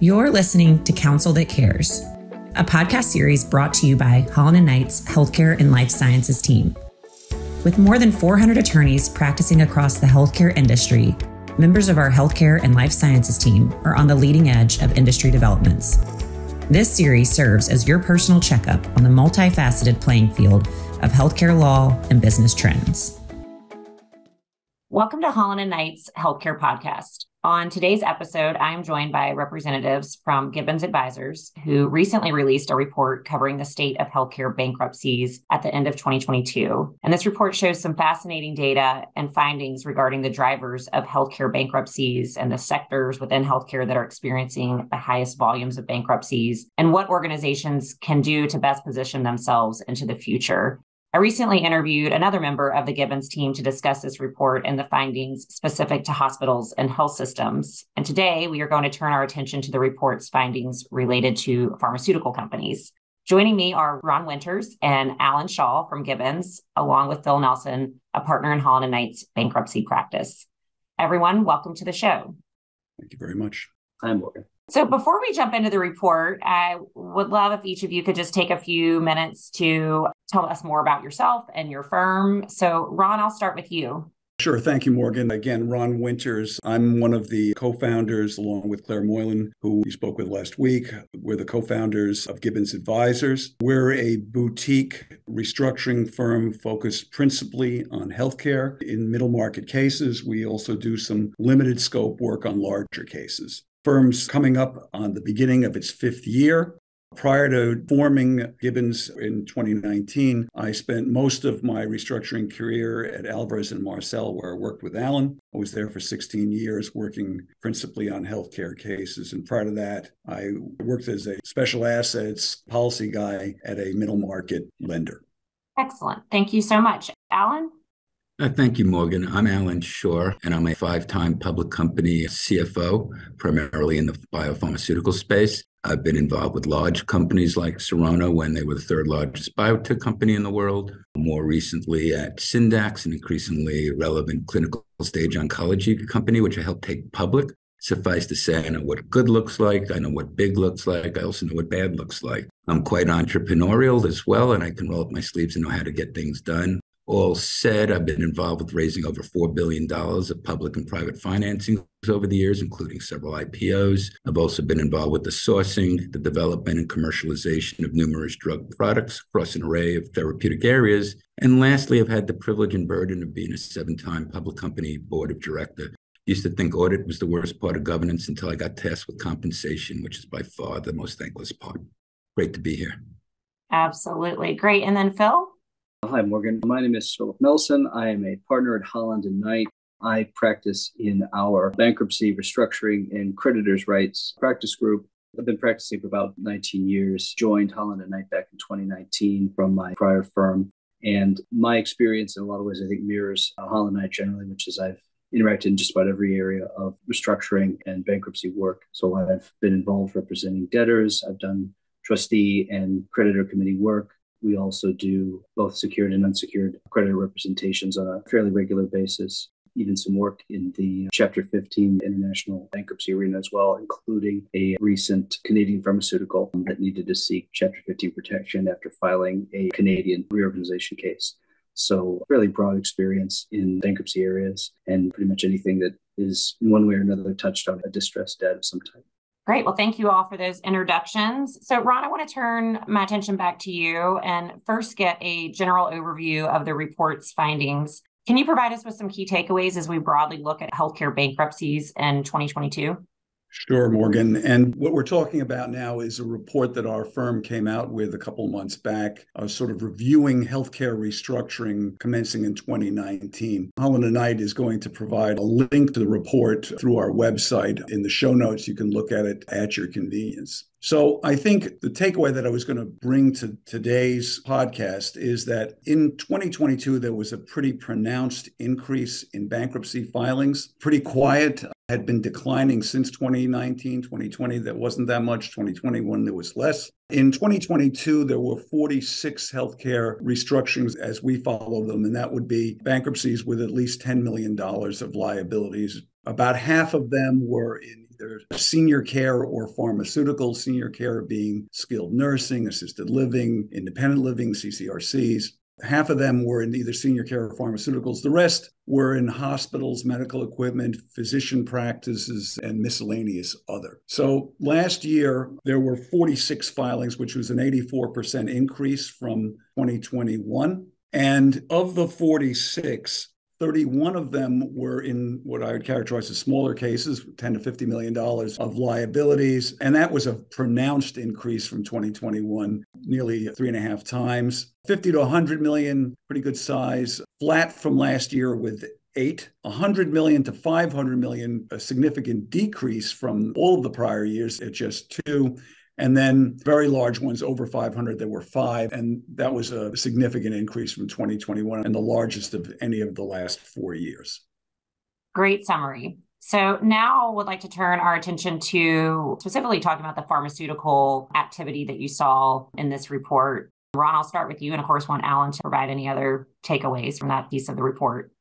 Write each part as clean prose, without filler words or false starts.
You're listening to Counsel That Cares, a podcast series brought to you by Allan & Knight's Healthcare and Life Sciences team. With more than 400 attorneys practicing across the healthcare industry, members of our Healthcare and Life Sciences team are on the leading edge of industry developments. This series serves as your personal checkup on the multifaceted playing field of healthcare law and business trends. Welcome to Allan & Knight's Healthcare Podcast. On today's episode, I'm joined by representatives from Gibbins Advisors, who recently released a report covering the state of healthcare bankruptcies at the end of 2022. And this report shows some fascinating data and findings regarding the drivers of healthcare bankruptcies and the sectors within healthcare that are experiencing the highest volumes of bankruptcies, and what organizations can do to best position themselves into the future. I recently interviewed another member of the Gibbins team to discuss this report and the findings specific to hospitals and health systems. And today we are going to turn our attention to the report's findings related to pharmaceutical companies. Joining me are Ron Winters and Allan Shaw from Gibbins, along with Phil Nelson, a partner in Allan & Knight's bankruptcy practice. Everyone, welcome to the show. Thank you very much. Hi, Morgan. So before we jump into the report, I would love if each of you could just take a few minutes to tell us more about yourself and your firm. So Ron, I'll start with you. Sure. Thank you, Morgan. Again, Ron Winters. I'm one of the co-founders, along with Claire Moylan, who we spoke with last week. We're the co-founders of Gibbins Advisors. We're a boutique restructuring firm focused principally on healthcare in middle market cases. We also do some limited scope work on larger cases. Firm's coming up on the beginning of its fifth year. Prior to forming Gibbins in 2019, I spent most of my restructuring career at Alvarez & Marsal, where I worked with Allan. I was there for 16 years, working principally on healthcare cases. And prior to that, I worked as a special assets policy guy at a middle market lender. Excellent. Thank you so much. Allan? Thank you, Morgan. I'm Allan Shaw, and I'm a five-time public company CFO, primarily in the biopharmaceutical space. I've been involved with large companies like Serona when they were the third largest biotech company in the world, more recently at Syndax, an increasingly relevant clinical stage oncology company, which I helped take public. Suffice to say, I know what good looks like. I know what big looks like. I also know what bad looks like. I'm quite entrepreneurial as well, and I can roll up my sleeves and know how to get things done. All said, I've been involved with raising over $4 billion of public and private financing over the years, including several IPOs. I've also been involved with the sourcing, the development, and commercialization of numerous drug products across an array of therapeutic areas. And lastly, I've had the privilege and burden of being a 7-time public company board of director. Used to think audit was the worst part of governance until I got tasked with compensation, which is by far the most thankless part. Great to be here. Absolutely. Great. And then Phil? Hi, Morgan. My name is Phillip Nelson. I am a partner at Allan & Knight. I practice in our bankruptcy, restructuring, and creditors' rights practice group. I've been practicing for about 19 years, joined Allan & Knight back in 2019 from my prior firm. And my experience in a lot of ways, I think, mirrors Allan & Knight generally, which is I've interacted in just about every area of restructuring and bankruptcy work. So I've been involved representing debtors. I've done trustee and creditor committee work. We also do both secured and unsecured creditor representations on a fairly regular basis, even some work in the Chapter 15 international bankruptcy arena as well, including a recent Canadian pharmaceutical that needed to seek Chapter 15 protection after filing a Canadian reorganization case. So fairly broad experience in bankruptcy areas and pretty much anything that is in one way or another touched on a distressed debt of some type. Great. Well, thank you all for those introductions. So, Ron, I want to turn my attention back to you and first get a general overview of the report's findings. Can you provide us with some key takeaways as we broadly look at healthcare bankruptcies in 2022? Sure, Morgan. And what we're talking about now is a report that our firm came out with a couple of months back, sort of reviewing healthcare restructuring commencing in 2019. Allan & Knight is going to provide a link to the report through our website. In the show notes, you can look at it at your convenience. So I think the takeaway that I was going to bring to today's podcast is that in 2022, there was a pretty pronounced increase in bankruptcy filings, pretty quiet. Had been declining since 2019, 2020, there wasn't that much. 2021, there was less. In 2022, there were 46 healthcare restructurings as we follow them, and that would be bankruptcies with at least $10 million of liabilities. About half of them were in There's senior care or pharmaceutical, senior care being skilled nursing, assisted living, independent living, CCRCs. Half of them were in either senior care or pharmaceuticals. The rest were in hospitals, medical equipment, physician practices, and miscellaneous other. So last year, there were 46 filings, which was an 84% increase from 2021. And of the 46, 31 of them were in what I would characterize as smaller cases, $10 to $50 million of liabilities. And that was a pronounced increase from 2021, nearly 3.5 times. 50 to 100 million, pretty good size. Flat from last year with 8. 100 million to 500 million, a significant decrease from all of the prior years at just 2. And then very large ones, over 500, there were 5. And that was a significant increase from 2021 and the largest of any of the last 4 years. Great summary. So now I would like to turn our attention to specifically talking about the pharmaceutical activity that you saw in this report. Ron, I'll start with you, and of course, want Allan to provide any other takeaways from that piece of the report.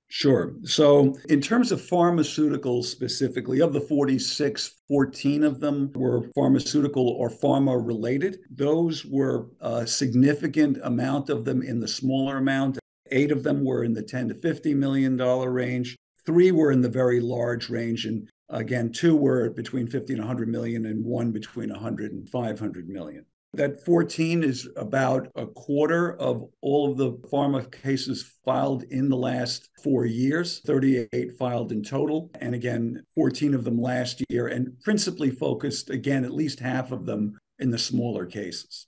Sure. So in terms of pharmaceuticals specifically, of the 46, 14 of them were pharmaceutical or pharma related. Those were a significant amount of them in the smaller amount. 8 of them were in the $10 to $50 million range. 3 were in the very large range. And again, 2 were between 50 and 100 million and 1 between 100 and 500 million. That 14 is about a quarter of all of the pharma cases filed in the last 4 years, 38 filed in total. And again, 14 of them last year, and principally focused, again, at least half of them in the smaller cases.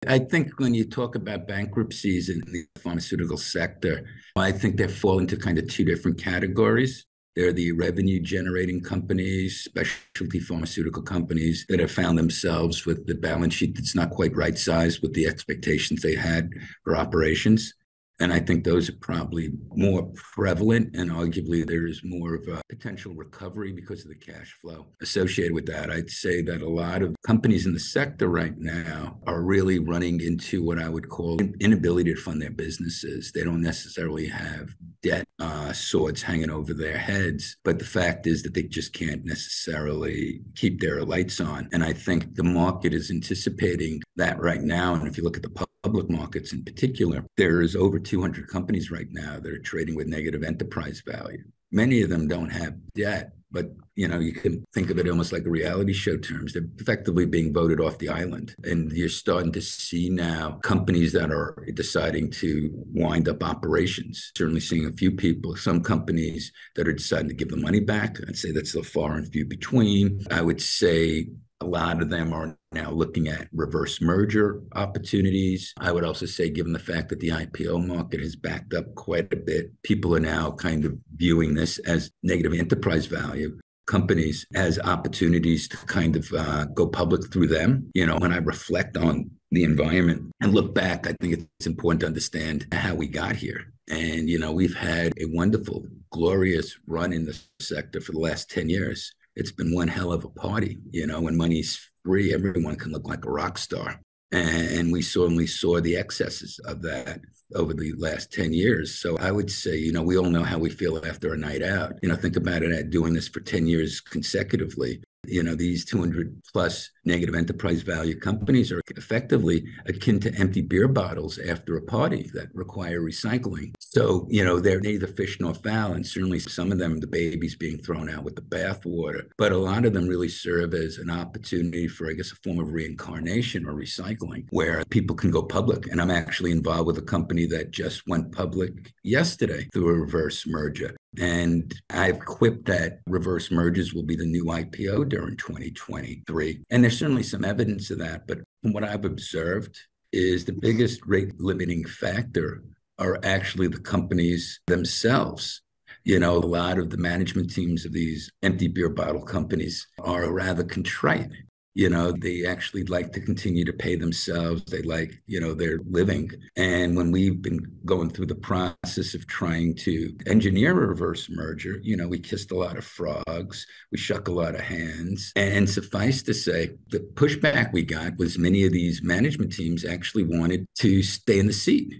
I think when you talk about bankruptcies in the pharmaceutical sector, I think they fall into kind of 2 different categories. They're the revenue-generating companies, specialty pharmaceutical companies that have found themselves with the balance sheet that's not quite right-sized with the expectations they had for operations. And I think those are probably more prevalent, and arguably there is more of a potential recovery because of the cash flow associated with that. I'd say that a lot of companies in the sector right now are really running into what I would call inability to fund their businesses. They don't necessarily have debt swords hanging over their heads, but the fact is that they just can't necessarily keep their lights on. And I think the market is anticipating that right now. And if you look at the public markets in particular, there's over 200 companies right now that are trading with negative enterprise value. Many of them don't have debt, but you can think of it almost like a reality show terms. They're effectively being voted off the island. And you're starting to see now companies that are deciding to wind up operations. Certainly seeing a few people, some companies that are deciding to give the money back. I'd say that's so far and few between. I would say a lot of them are now looking at reverse merger opportunities. I would also say, given the fact that the IPO market has backed up quite a bit, people are now kind of viewing this as negative enterprise value companies as opportunities to kind of go public through them. When I reflect on the environment and look back, I think it's important to understand how we got here. And, we've had a wonderful, glorious run in the sector for the last 10 years. It's been one hell of a party. When money's free, everyone can look like a rock star. And we certainly saw the excesses of that over the last 10 years. So I would say, we all know how we feel after a night out. Think about it, doing this for 10 years consecutively. These 200 plus negative enterprise value companies are effectively akin to empty beer bottles after a party that require recycling. So, they're neither fish nor fowl. And certainly some of them, the baby's being thrown out with the bathwater. But a lot of them really serve as an opportunity for, I guess, a form of reincarnation or recycling where people can go public. And I'm actually involved with a company that just went public yesterday through a reverse merger. And I've quipped that reverse mergers will be the new IPO during 2023. And there's certainly some evidence of that. But from what I've observed is the biggest rate limiting factor are actually the companies themselves. A lot of the management teams of these empty beer bottle companies are rather contrite. They actually like to continue to pay themselves. They like, their living. And when we've been going through the process of trying to engineer a reverse merger, we kissed a lot of frogs, we shook a lot of hands. And suffice to say, the pushback we got was many of these management teams actually wanted to stay in the seat.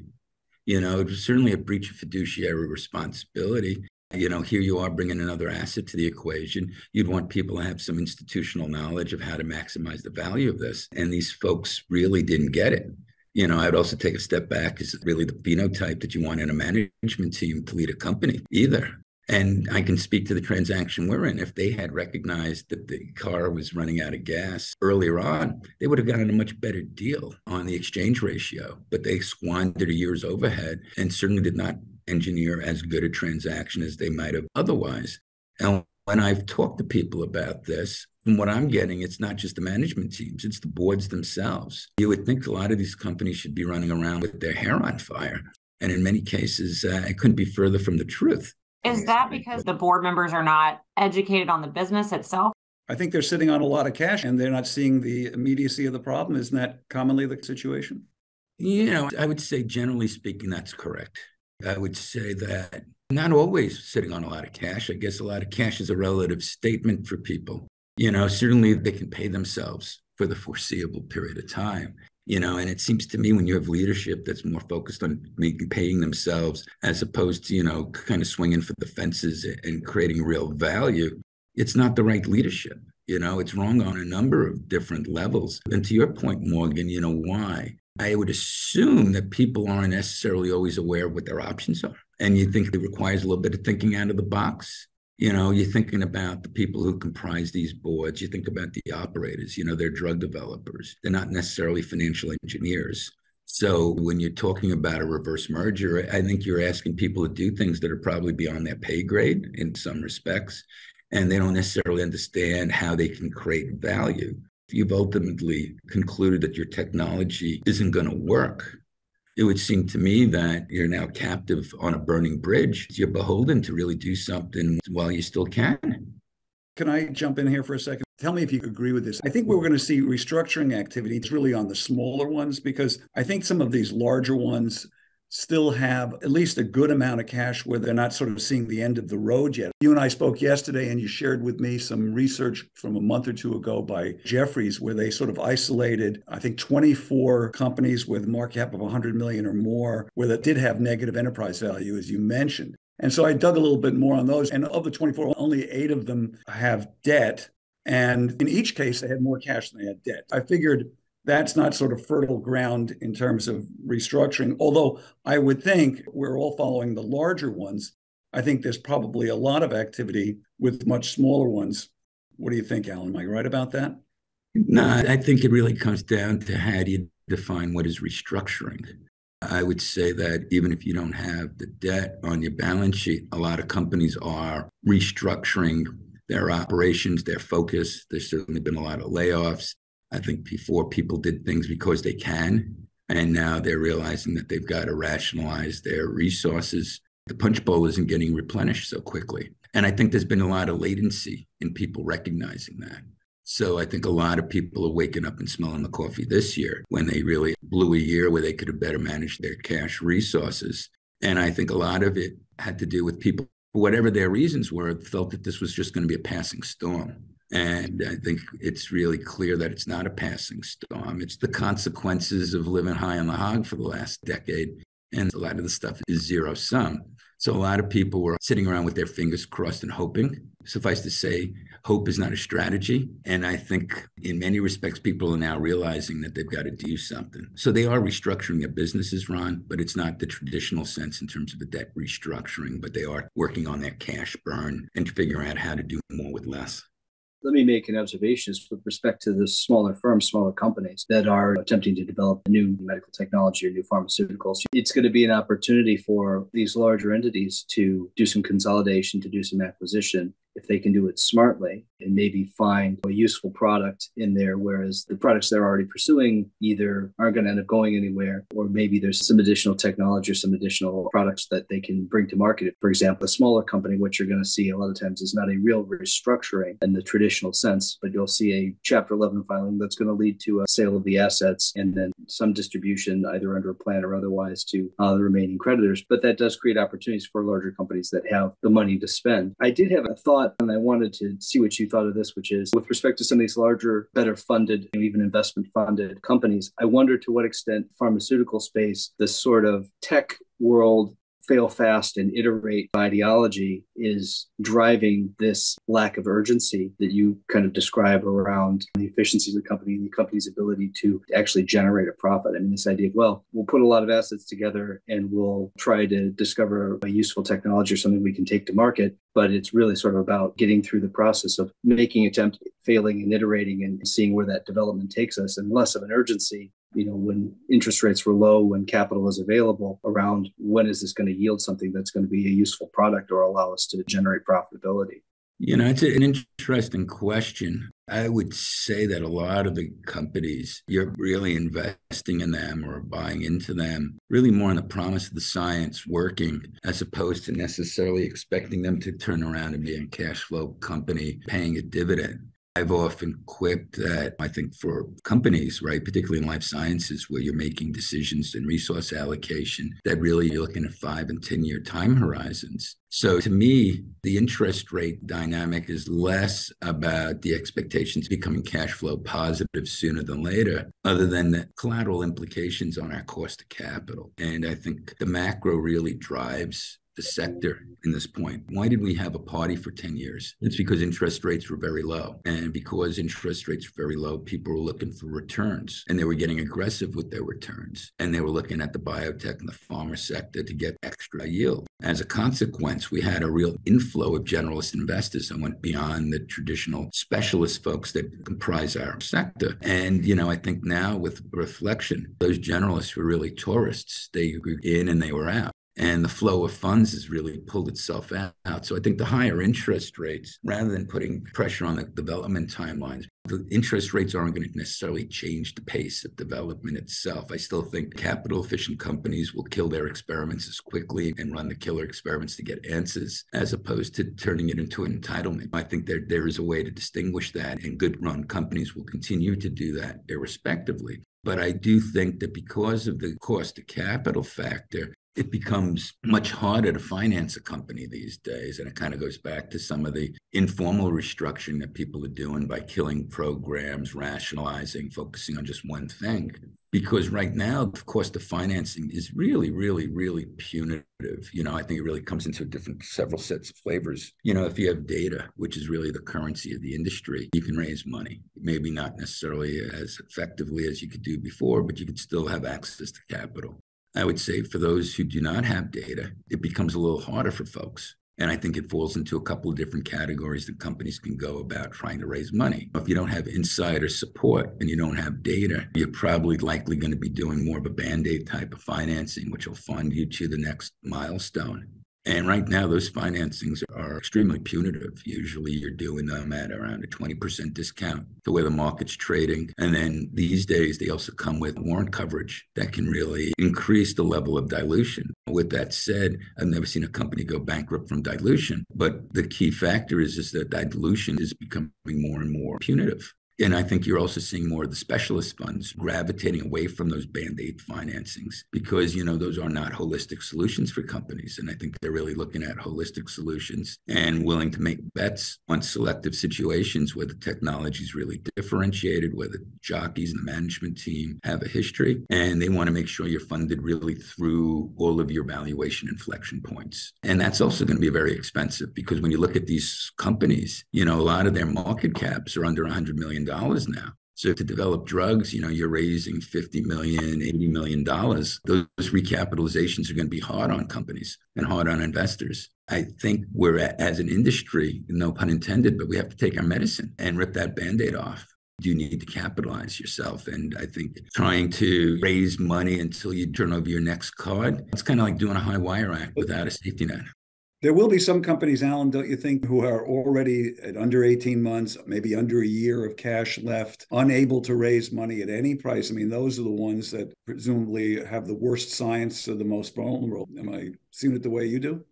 It was certainly a breach of fiduciary responsibility. Here you are bringing another asset to the equation. You'd want people to have some institutional knowledge of how to maximize the value of this. And these folks really didn't get it. I'd also take a step back. Is really the phenotype that you want in a management team to lead a company either. And I can speak to the transaction we're in. If they had recognized that the car was running out of gas earlier on, they would have gotten a much better deal on the exchange ratio. But they squandered a year's overhead and certainly did not engineer as good a transaction as they might have otherwise. And when I've talked to people about this, from what I'm getting, it's not just the management teams, it's the boards themselves. You would think a lot of these companies should be running around with their hair on fire. And in many cases, it couldn't be further from the truth. Is that because the board members are not educated on the business itself? I think they're sitting on a lot of cash and they're not seeing the immediacy of the problem. Isn't that commonly the situation? I would say, generally speaking, that's correct. I would say that not always sitting on a lot of cash. I guess a lot of cash is a relative statement for people. Certainly they can pay themselves for the foreseeable period of time. And it seems to me when you have leadership that's more focused on paying themselves as opposed to, kind of swinging for the fences and creating real value, it's not the right leadership. It's wrong on a number of different levels. And to your point, Morgan, why? I would assume that people aren't necessarily always aware of what their options are. And you think it requires a little bit of thinking out of the box. You're thinking about the people who comprise these boards. You think about the operators, they're drug developers. They're not necessarily financial engineers. So when you're talking about a reverse merger, I think you're asking people to do things that are probably beyond their pay grade in some respects. And they don't necessarily understand how they can create value. If you've ultimately concluded that your technology isn't going to work, it would seem to me that you're now captive on a burning bridge. You're beholden to really do something while you still can. Can I jump in here for a second? Tell me if you agree with this. I think we're going to see restructuring activity. It's really on the smaller ones because I think some of these larger ones still have at least a good amount of cash where they're not sort of seeing the end of the road yet. You and I spoke yesterday and you shared with me some research from a month or two ago by Jefferies where they sort of isolated, I think, 24 companies with market cap of 100 million or more where that did have negative enterprise value, as you mentioned. And so I dug a little bit more on those. And of the 24, only 8 of them have debt. And in each case, they had more cash than they had debt. I figured that's not sort of fertile ground in terms of restructuring. Although I would think we're all following the larger ones. I think there's probably a lot of activity with much smaller ones. What do you think, Allan? Am I right about that? No, I think it really comes down to how do you define what is restructuring. I would say that even if you don't have the debt on your balance sheet, a lot of companies are restructuring their operations, their focus. There's certainly been a lot of layoffs. I think before people did things because they can, and now they're realizing that they've got to rationalize their resources. The punch bowl isn't getting replenished so quickly. And I think there's been a lot of latency in people recognizing that. So I think a lot of people are waking up and smelling the coffee this year when they really blew a year where they could have better managed their cash resources. And I think a lot of it had to do with people, for whatever their reasons were, felt that this was just going to be a passing storm. And I think it's really clear that it's not a passing storm. It's the consequences of living high on the hog for the last decade. And a lot of the stuff is zero sum. So a lot of people were sitting around with their fingers crossed and hoping. Suffice to say, hope is not a strategy. And I think in many respects, people are now realizing that they've got to do something. So they are restructuring their businesses, Ron, but it's not the traditional sense in terms of a debt restructuring, but they are working on their cash burn and figuring out how to do more with less. Let me make an observation with respect to the smaller firms, smaller companies that are attempting to develop new medical technology or new pharmaceuticals. It's going to be an opportunity for these larger entities to do some consolidation, to do some acquisition, if they can do it smartly and maybe find a useful product in there, whereas the products they're already pursuing either aren't going to end up going anywhere, or maybe there's some additional technology or some additional products that they can bring to market. For example, a smaller company, what you're going to see a lot of times is not a real restructuring in the traditional sense, but you'll see a Chapter 11 filing that's going to lead to a sale of the assets and then some distribution either under a plan or otherwise to the remaining creditors. But that does create opportunities for larger companies that have the money to spend. I did have a thought, and I wanted to see what you thought of this, which is with respect to some of these larger, better funded, even investment funded companies, I wonder to what extent pharmaceutical space, this sort of tech world fail fast and iterate ideology is driving this lack of urgency that you kind of describe around the efficiencies of the company and the company's ability to actually generate a profit. I mean, this idea of, well, we'll put a lot of assets together and we'll try to discover a useful technology or something we can take to market. But it's really sort of about getting through the process of making attempts, failing and iterating and seeing where that development takes us, and less of an urgency, when interest rates were low, when capital is available, around when is this going to yield something that's going to be a useful product or allow us to generate profitability. It's an interesting question. I would say that a lot of the companies, you're really investing in them or buying into them, really more on the promise of the science working, as opposed to necessarily expecting them to turn around and be a cash flow company paying a dividend. I've often quipped that I think for companies, right, particularly in life sciences, where you're making decisions and resource allocation, that really you're looking at 5 and 10-year time horizons. So to me, the interest rate dynamic is less about the expectations becoming cash flow positive sooner than later, other than the collateral implications on our cost of capital. And I think the macro really drives the sector in this point. Why did we have a party for 10 years? It's because interest rates were very low. And because interest rates were very low, people were looking for returns, and they were getting aggressive with their returns. And they were looking at the biotech and the pharma sector to get extra yield. As a consequence, we had a real inflow of generalist investors that went beyond the traditional specialist folks that comprise our sector. And, I think now with reflection, those generalists were really tourists. They were in and they were out. And the flow of funds has really pulled itself out. So I think the higher interest rates, rather than putting pressure on the development timelines, the interest rates aren't going to necessarily change the pace of development itself. I still think capital efficient companies will kill their experiments as quickly and run the killer experiments to get answers, as opposed to turning it into an entitlement. I think there is a way to distinguish that, and good run companies will continue to do that irrespectively. But I do think that because of the cost of capital factor, it becomes much harder to finance a company these days. And it kind of goes back to some of the informal restructuring that people are doing by killing programs, rationalizing, focusing on just one thing. Because right now, the cost of financing is really, really, really punitive. I think it really comes into several sets of flavors. If you have data, which is really the currency of the industry, you can raise money. Maybe not necessarily as effectively as you could do before, but you could still have access to capital. I would say for those who do not have data, it becomes a little harder for folks. And I think it falls into a couple of different categories that companies can go about trying to raise money. If you don't have insider support and you don't have data, you're probably likely going to be doing more of a Band-Aid type of financing, which will fund you to the next milestone. And right now, those financings are extremely punitive. Usually you're doing them at around a 20% discount to where the market's trading. And then these days, they also come with warrant coverage that can really increase the level of dilution. With that said, I've never seen a company go bankrupt from dilution. But the key factor is that dilution is becoming more and more punitive. And I think you're also seeing more of the specialist funds gravitating away from those Band-Aid financings because, those are not holistic solutions for companies. And I think they're really looking at holistic solutions and willing to make bets on selective situations where the technology is really differentiated, where the jockeys and the management team have a history. And they want to make sure you're funded really through all of your valuation inflection points. And that's also going to be very expensive because when you look at these companies, a lot of their market caps are under $100 million now. So to develop drugs, you're raising $50 million, $80 million. Those recapitalizations are going to be hard on companies and hard on investors. I think we're as an industry, no pun intended, but we have to take our medicine and rip that Band-Aid off. You need to capitalize yourself. And I think trying to raise money until you turn over your next card, it's kind of like doing a high wire act without a safety net. There will be some companies, Allan, don't you think, who are already at under 18 months, maybe under a year of cash left, unable to raise money at any price? I mean, those are the ones that presumably have the worst science or the most vulnerable. Am I seeing it the way you do?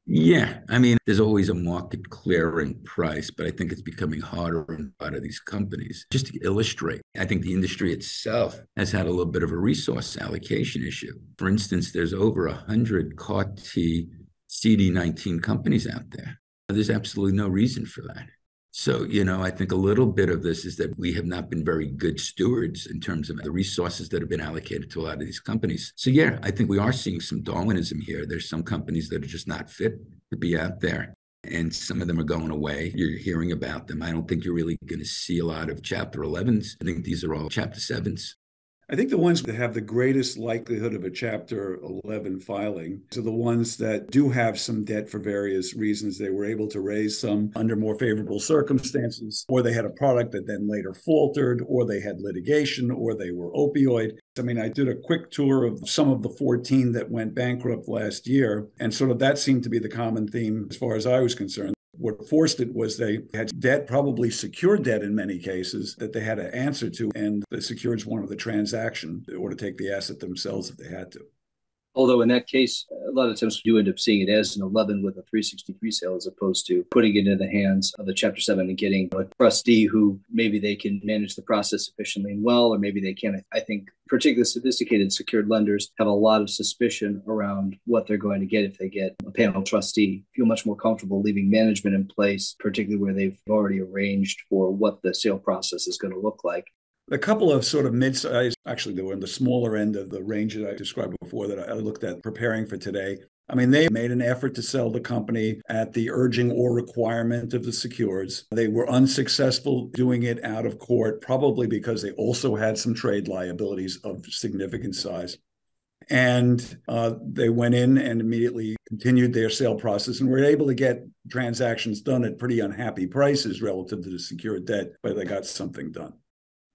Yeah. I mean, there's always a market clearing price, but I think it's becoming harder and harder of these companies. Just to illustrate, I think the industry itself has had a little bit of a resource allocation issue. For instance, there's over 100 CAR-T CD19 companies out there. There's absolutely no reason for that. So, I think a little bit of this is that we have not been very good stewards in terms of the resources that have been allocated to a lot of these companies. So, yeah, I think we are seeing some Darwinism here. There's some companies that are just not fit to be out there. And some of them are going away. You're hearing about them. I don't think you're really going to see a lot of Chapter 11s. I think these are all Chapter 7s. I think the ones that have the greatest likelihood of a Chapter 11 filing are the ones that do have some debt for various reasons. They were able to raise some under more favorable circumstances, or they had a product that then later faltered, or they had litigation, or they were opioid. I mean, I did a quick tour of some of the 14 that went bankrupt last year, and sort of that seemed to be the common theme as far as I was concerned. What forced it was they had debt, probably secured debt in many cases, that they had to answer to, and the secureds wanted the transaction or to take the asset themselves if they had to. Although in that case, a lot of times you end up seeing it as an 11 with a 363 sale as opposed to putting it in the hands of the Chapter 7 and getting a trustee who maybe they can manage the process efficiently and well, or maybe they can't. I think particularly sophisticated secured lenders have a lot of suspicion around what they're going to get if they get a panel trustee. Feel much more comfortable leaving management in place, particularly where they've already arranged for what the sale process is going to look like. A couple of sort of mid-sized, actually, they were in the smaller end of the range that I described before that I looked at preparing for today. I mean, they made an effort to sell the company at the urging or requirement of the secureds. They were unsuccessful doing it out of court, probably because they also had some trade liabilities of significant size. And they went in and immediately continued their sale process and were able to get transactions done at pretty unhappy prices relative to the secured debt, but they got something done.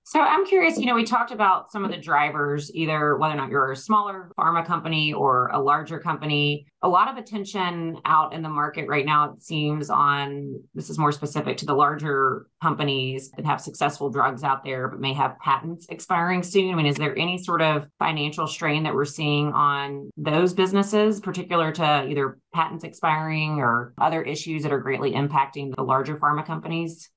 So I'm curious, we talked about some of the drivers, either whether or not you're a smaller pharma company or a larger company. A lot of attention out in the market right now, it seems, on, this is more specific to the larger companies that have successful drugs out there, but may have patents expiring soon. I mean, is there any sort of financial strain that we're seeing on those businesses, particular to either patents expiring or other issues that are greatly impacting the larger pharma companies?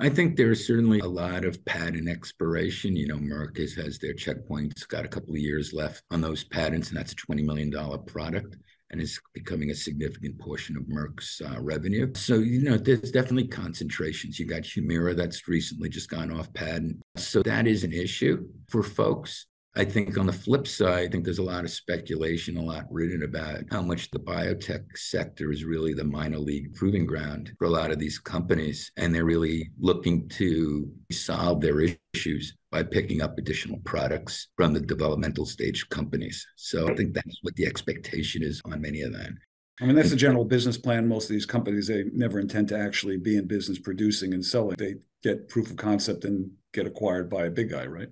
I think there's certainly a lot of patent expiration. Merck has their checkpoints, got a couple of years left on those patents, and that's a $20 million product and is becoming a significant portion of Merck's revenue. So, there's definitely concentrations. You got Humira that's recently just gone off patent. So that is an issue for folks. I think on the flip side, I think there's a lot of speculation, a lot written about how much the biotech sector is really the minor league proving ground for a lot of these companies. And they're really looking to solve their issues by picking up additional products from the developmental stage companies. So I think that's what the expectation is on many of them. I mean, that's the general business plan. Most of these companies, they never intend to actually be in business producing and selling. They get proof of concept and get acquired by a big guy, right?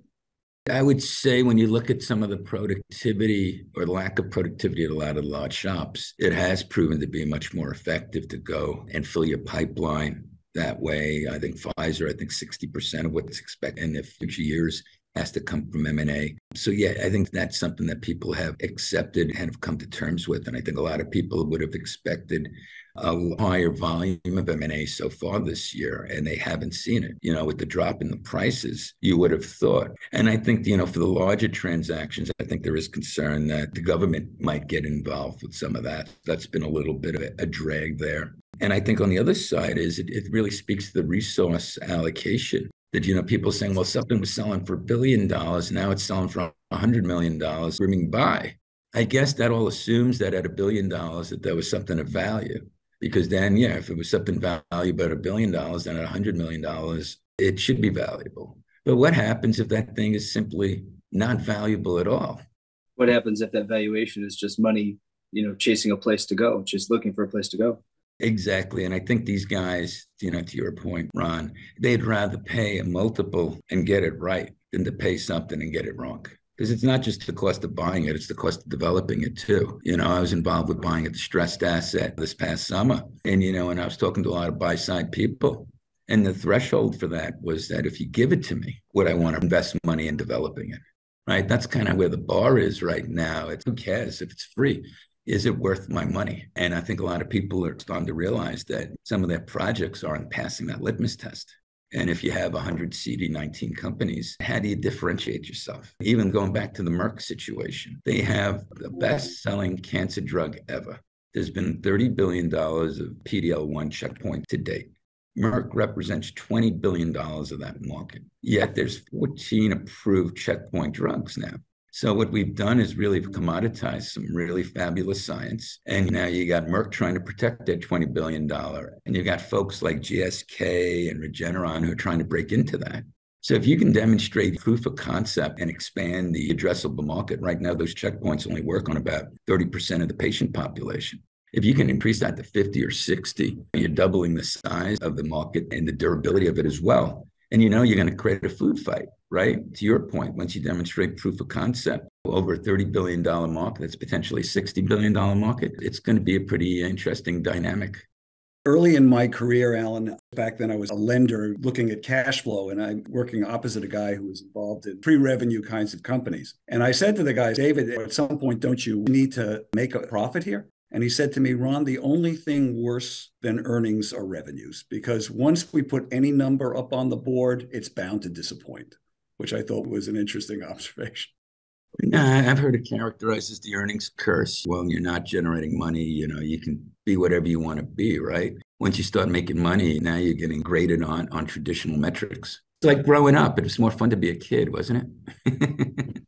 I would say when you look at some of the productivity or lack of productivity at a lot of large shops, it has proven to be much more effective to go and fill your pipeline that way. I think Pfizer, 60% of what's expected in the future years has to come from M&A. So yeah, I think that's something that people have accepted and have come to terms with. And I think a lot of people would have expected a higher volume of M&A so far this year, and they haven't seen it. With the drop in the prices, you would have thought. And I think, for the larger transactions, I think there is concern that the government might get involved with some of that. That's been a little bit of a drag there. And I think on the other side is it really speaks to the resource allocation. That, people saying, well, something was selling for $1 billion, now it's selling for $100 million, screaming buy. I guess that all assumes that at $1 billion that there was something of value. Because then, if it was something valuable at $1 billion, then at $100 million, it should be valuable. But what happens if that thing is simply not valuable at all? What happens if that valuation is just money, chasing a place to go, just looking for a place to go? Exactly. And I think these guys, to your point, Ron, they'd rather pay a multiple and get it right than to pay something and get it wrong. Because it's not just the cost of buying it, it's the cost of developing it too. I was involved with buying a distressed asset this past summer. And, and I was talking to a lot of buy-side people. And the threshold for that was that if you give it to me, would I want to invest money in developing it? Right? That's kind of where the bar is right now. Who cares if it's free? Is it worth my money? And I think a lot of people are starting to realize that some of their projects aren't passing that litmus test. And if you have 100 CD19 companies, how do you differentiate yourself? Even going back to the Merck situation, they have the best-selling cancer drug ever. There's been $30 billion of PD-L1 checkpoint to date. Merck represents $20 billion of that market. Yet there's 14 approved checkpoint drugs now. So what we've done is really commoditize some really fabulous science. And now you got Merck trying to protect that $20 billion. And you got folks like GSK and Regeneron who are trying to break into that. So if you can demonstrate proof of concept and expand the addressable market, right now those checkpoints only work on about 30% of the patient population. If you can increase that to 50 or 60, you're doubling the size of the market and the durability of it as well. And you're going to create a food fight, right? To your point, once you demonstrate proof of concept, over a $30 billion market, that's potentially a $60 billion market, it's going to be a pretty interesting dynamic. Early in my career, Allan, back then I was a lender looking at cash flow, and I'm working opposite a guy who was involved in pre-revenue kinds of companies. And I said to the guy, David, at some point, don't you need to make a profit here? And he said to me, Ron, the only thing worse than earnings are revenues, because once we put any number up on the board, it's bound to disappoint, which I thought was an interesting observation. I've heard it characterized as the earnings curse. Well, you're not generating money, you can be whatever you want to be, right? Once you start making money, now you're getting graded on traditional metrics. It's like growing up. It was more fun to be a kid, wasn't it?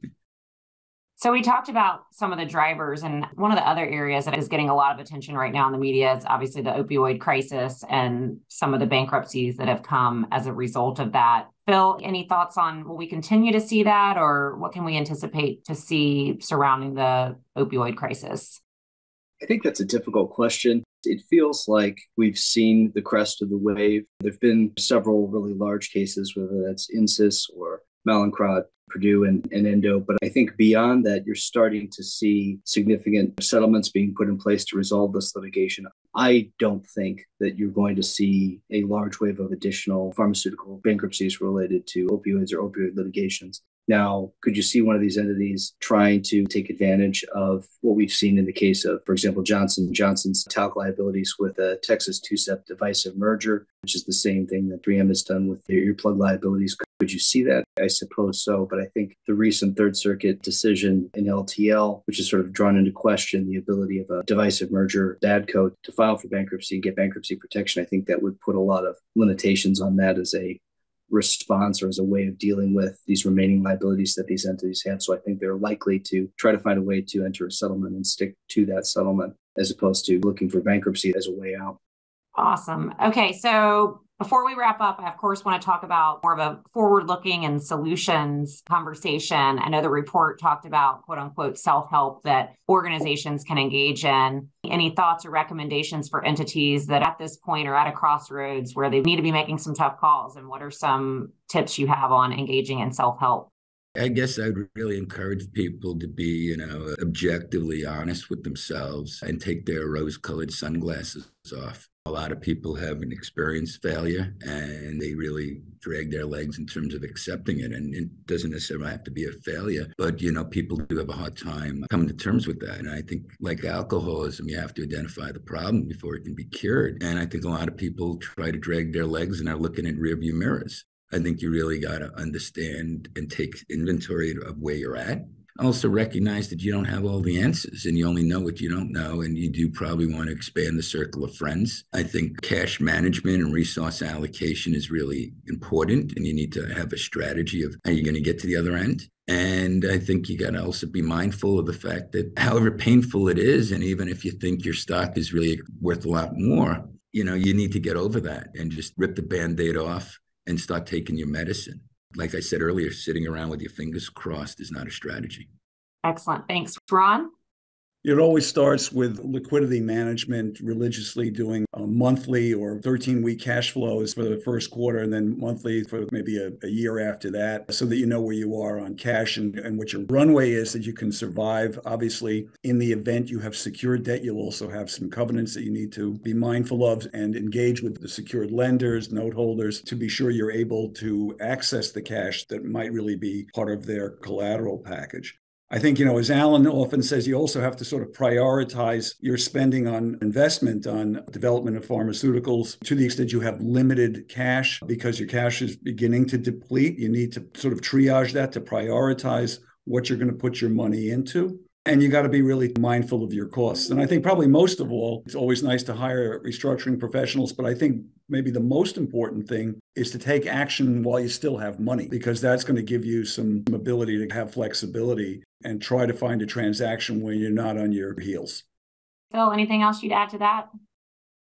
So we talked about some of the drivers, and one of the other areas that is getting a lot of attention right now in the media is obviously the opioid crisis and some of the bankruptcies that have come as a result of that. Phil, any thoughts on, will we continue to see that, or what can we anticipate to see surrounding the opioid crisis? I think that's a difficult question. It feels like we've seen the crest of the wave. There have been several really large cases, whether that's Insys or Mallinckrodt, Purdue, and Endo. But I think beyond that, you're starting to see significant settlements being put in place to resolve this litigation. I don't think that you're going to see a large wave of additional pharmaceutical bankruptcies related to opioids or opioid litigations. Now, could you see one of these entities trying to take advantage of what we've seen in the case of, for example, Johnson & Johnson's talc liabilities with a Texas two-step divisive merger, which is the same thing that 3M has done with their earplug liabilities? Could you see that? I suppose so. But I think the recent Third Circuit decision in LTL, which has sort of drawn into question the ability of a divisive merger DADCO to file for bankruptcy and get bankruptcy protection, I think that would put a lot of limitations on that as a response or as a way of dealing with these remaining liabilities that these entities have. So I think they're likely to try to find a way to enter a settlement and stick to that settlement as opposed to looking for bankruptcy as a way out. Awesome. Okay, so before we wrap up, I, of course, want to talk about more of a forward-looking and solutions conversation. I know the report talked about, quote unquote, self-help that organizations can engage in. Any thoughts or recommendations for entities that at this point are at a crossroads where they need to be making some tough calls? And what are some tips you have on engaging in self-help? I guess I would really encourage people to be, objectively honest with themselves and take their rose-colored sunglasses off. A lot of people haven't experienced failure and they really drag their legs in terms of accepting it. And it doesn't necessarily have to be a failure, but, people do have a hard time coming to terms with that. And I think like alcoholism, you have to identify the problem before it can be cured. And I think a lot of people try to drag their legs and are looking in rearview mirrors. I think you really got to understand and take inventory of where you're at. Also recognize that you don't have all the answers and you only know what you don't know. And you do probably want to expand the circle of friends. I think cash management and resource allocation is really important. And you need to have a strategy of how you're going to get to the other end. And I think you got to also be mindful of the fact that however painful it is, and even if you think your stock is really worth a lot more, you need to get over that and just rip the Band-Aid off and start taking your medicine. Like I said earlier, sitting around with your fingers crossed is not a strategy. Excellent. Thanks. Ron? It always starts with liquidity management, religiously doing monthly or 13-week cash flows for the first quarter and then monthly for maybe a year after that, so that you know where you are on cash and what your runway is, that you can survive. Obviously, in the event you have secured debt, you'll also have some covenants that you need to be mindful of and engage with the secured lenders, note holders, to be sure you're able to access the cash that might really be part of their collateral package. I think, as Allan often says, you also have to sort of prioritize your spending on investment, on development of pharmaceuticals to the extent you have limited cash because your cash is beginning to deplete. You need to sort of triage that to prioritize what you're going to put your money into. And you got to be really mindful of your costs. And I think probably most of all, it's always nice to hire restructuring professionals, but I think maybe the most important thing is to take action while you still have money, because that's going to give you some ability to have flexibility and try to find a transaction when you're not on your heels. Phil, anything else you'd add to that?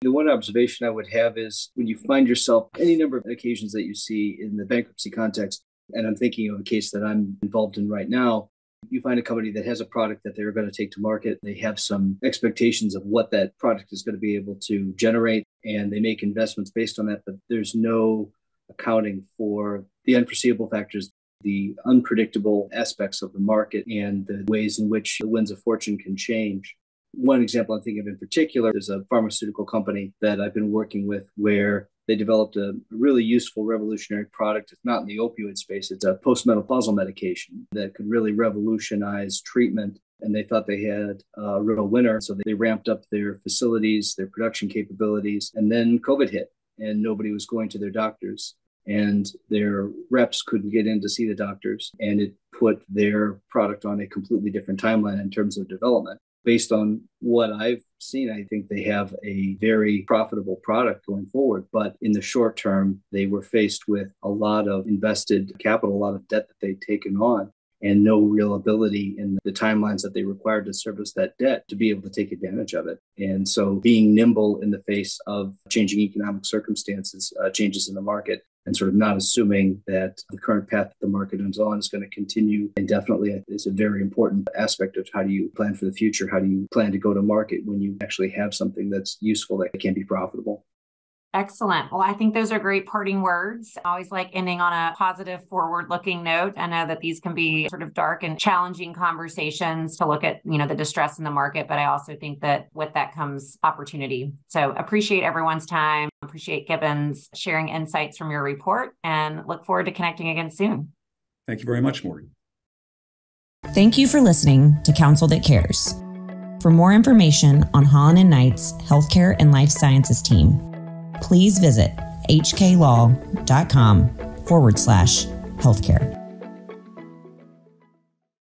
The one observation I would have is when you find yourself, any number of occasions that you see in the bankruptcy context, and I'm thinking of a case that I'm involved in right now, you find a company that has a product that they're going to take to market. They have some expectations of what that product is going to be able to generate, and they make investments based on that, but there's no accounting for the unforeseeable factors, the unpredictable aspects of the market, and the ways in which the winds of fortune can change. One example I'm thinking of in particular is a pharmaceutical company that I've been working with where they developed a really useful revolutionary product. It's not in the opioid space. It's a postmenopausal medication that could really revolutionize treatment. And they thought they had a real winner. So they ramped up their facilities, their production capabilities. And then COVID hit and nobody was going to their doctors. And their reps couldn't get in to see the doctors. And it put their product on a completely different timeline in terms of development. Based on what I've seen, I think they have a very profitable product going forward. But in the short term, they were faced with a lot of invested capital, a lot of debt that they'd taken on, and no real ability in the timelines that they required to service that debt to be able to take advantage of it. And so being nimble in the face of changing economic circumstances, changes in the market, and sort of not assuming that the current path that the market is on is going to continue indefinitely is a very important aspect of how do you plan for the future? How do you plan to go to market when you actually have something that's useful that can be profitable? Excellent. Well, I think those are great parting words. I always like ending on a positive, forward-looking note. I know that these can be sort of dark and challenging conversations to look at, the distress in the market, but I also think that with that comes opportunity. So appreciate everyone's time. Appreciate Gibbins sharing insights from your report and look forward to connecting again soon. Thank you very much, Morgan. Thank you for listening to Counsel That Cares. For more information on Allan & Knight's Healthcare and Life Sciences team, please visit hklaw.com/healthcare.